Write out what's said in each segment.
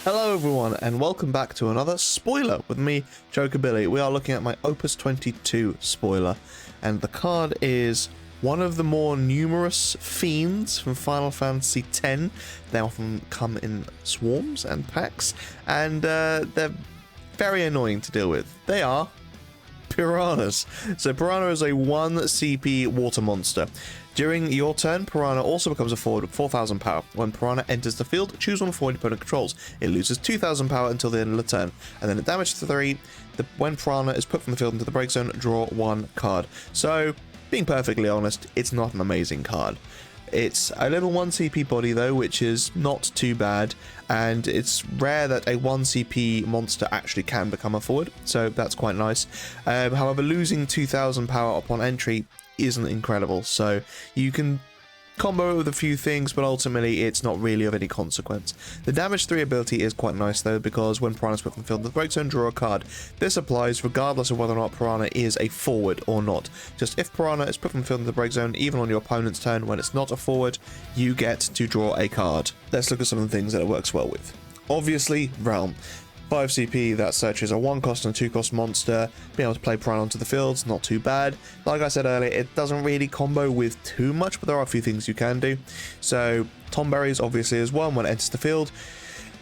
Hello everyone and welcome back to another spoiler with me, Joker Billy. We are looking at my Opus 22 spoiler, and the card is one of the more numerous fiends from Final Fantasy X. They often come in swarms and packs, and they're very annoying to deal with. They are piranhas. So Piranha is a 1 CP water monster. During your turn, Piranha also becomes a forward with 4,000 power. When Piranha enters the field, choose one forward opponent controls. It loses 2,000 power until the end of the turn. And then at damage 3, when Piranha is put from the field into the break zone, draw 1 card. So, being perfectly honest, it's not an amazing card. It's a little 1 CP body though, which is not too bad, and it's rare that a 1 CP monster actually can become a forward, so that's quite nice. However, losing 2,000 power upon entry isn't incredible, so you can combo with a few things, but ultimately it's not really of any consequence. The damage 3 ability is quite nice though, because when Piranha is put from the field into the break zone, draw a card. This applies regardless of whether or not Piranha is a forward or not. Just if Piranha is put from the field into the break zone, even on your opponent's turn when it's not a forward, you get to draw a card. Let's look at some of the things that it works well with. Obviously, Realm. 5 CP that searches a 1 cost and 2 cost monster. Being able to play Piranha onto the field, not too bad. Like I said earlier, it doesn't really combo with too much, but there are a few things you can do. So Tomberries obviously is one. When it enters the field,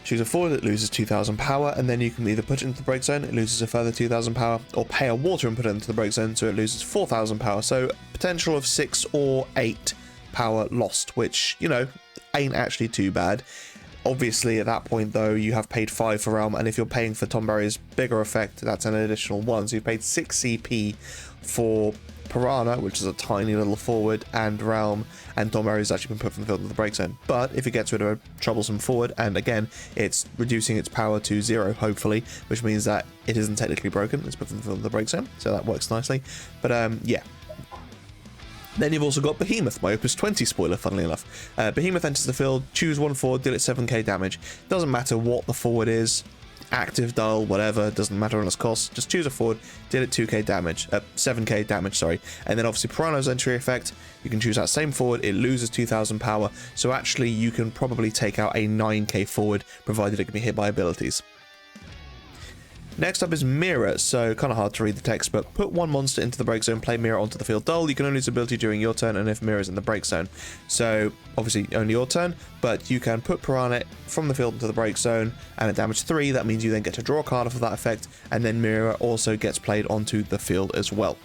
choose a forward, it loses 2,000 power, and then you can either put it into the break zone, it loses a further 2,000 power, or pay a water and put it into the break zone so it loses 4,000 power. So potential of 6 or 8 power lost, which, you know, ain't actually too bad. Obviously, at that point, though, you have paid 5 for Realm, and if you're paying for Tomberry's bigger effect, that's an additional 1. So you've paid 6 CP for Piranha, which is a tiny little forward, and Realm, and Tomberry's actually been put from the field to the break zone. But if it gets rid of a troublesome forward, and again, it's reducing its power to 0, hopefully, which means that it isn't technically broken, it's put from the field to the break zone, so that works nicely. But, yeah. Then you've also got Behemoth, my Opus 20 spoiler, funnily enough. Behemoth enters the field, choose one forward, deal it 7k damage. Doesn't matter what the forward is, active, dull, whatever, doesn't matter on its cost. Just choose a forward, deal it 2k damage, 7k damage, sorry. And then obviously Piranha's entry effect, you can choose that same forward, it loses 2,000 power. So actually you can probably take out a 9k forward, provided it can be hit by abilities. Next up is Mirror, so kind of hard to read the text, but put one monster into the break zone, play Mirror onto the field dull. You can only use ability during your turn and if Mirror is in the break zone. So obviously only your turn, but you can put Piranha from the field into the break zone, and at damage 3, that means you then get to draw a card off of that effect, and then Mirror also gets played onto the field as well.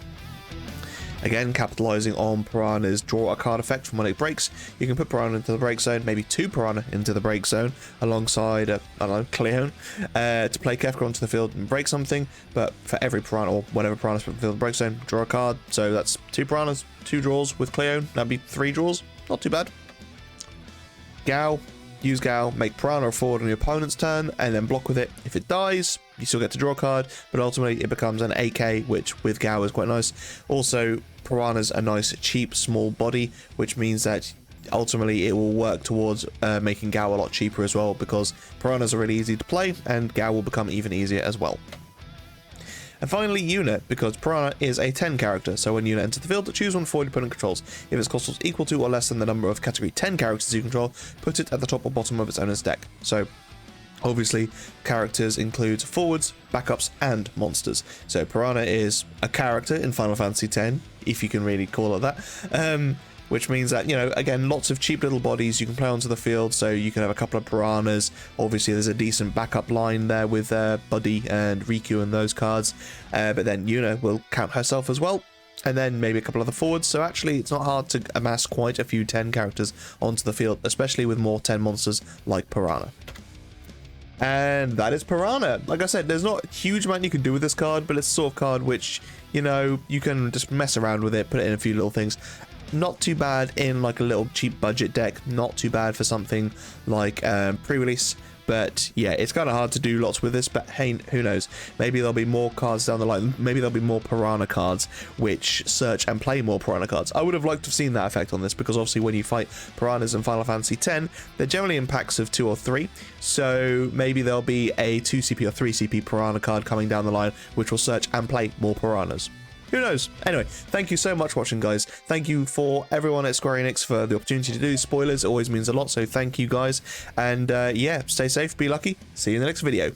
Again, capitalizing on Piranha's draw a card effect from when it breaks, you can put Piranha into the break zone, maybe 2 Piranha into the break zone, alongside, I don't know, Cleone, to play Kefka onto the field and break something, but for every Piranha, or whenever Piranha's put in the field and break zone, draw a card. So that's 2 Piranhas, 2 draws with Cleone, that'd be 3 draws, not too bad. Gau, use Gau, make Piranha a forward on your opponent's turn, and then block with it. If it dies, you still get to draw a card, but ultimately it becomes an AK, which with Gau is quite nice. Also, Piranha's a nice, cheap, small body, which means that ultimately it will work towards making Gau a lot cheaper as well, because Piranhas are really easy to play, and Gau will become even easier as well. And finally, Unit, because Piranha is a 10 character, so when Unit enters the field, choose one forward opponent controls. If its cost is equal to or less than the number of category 10 characters you control, put it at the top or bottom of its owner's deck. So obviously, characters include forwards, backups, and monsters. So Piranha is a character in Final Fantasy X, if you can really call it that. Which means that, you know, again, lots of cheap little bodies you can play onto the field, so you can have a couple of Piranhas. Obviously, there's a decent backup line there with Buddy and Riku and those cards, but then Yuna will count herself as well, and then maybe a couple other forwards, so actually it's not hard to amass quite a few 10 characters onto the field, especially with more 10 monsters like Piranha. And that is Piranha. Like I said, there's not a huge amount you can do with this card, but it's the sort of card which, you know, you can just mess around with it, put it in a few little things. Not too bad in like a little cheap budget deck, not too bad for something like pre-release, but yeah, it's kind of hard to do lots with this, but hey, who knows, maybe there'll be more cards down the line, maybe there'll be more Piranha cards which search and play more Piranha cards. I would have liked to have seen that effect on this, because obviously when you fight Piranhas in Final Fantasy X, they're generally in packs of 2 or 3, so maybe there'll be a 2 CP or 3 CP Piranha card coming down the line which will search and play more Piranhas. Who knows? Anyway, thank you so much for watching, guys. Thank you for everyone at Square Enix for the opportunity to do spoilers. It always means a lot, so thank you, guys. And yeah, stay safe, be lucky. See you in the next video.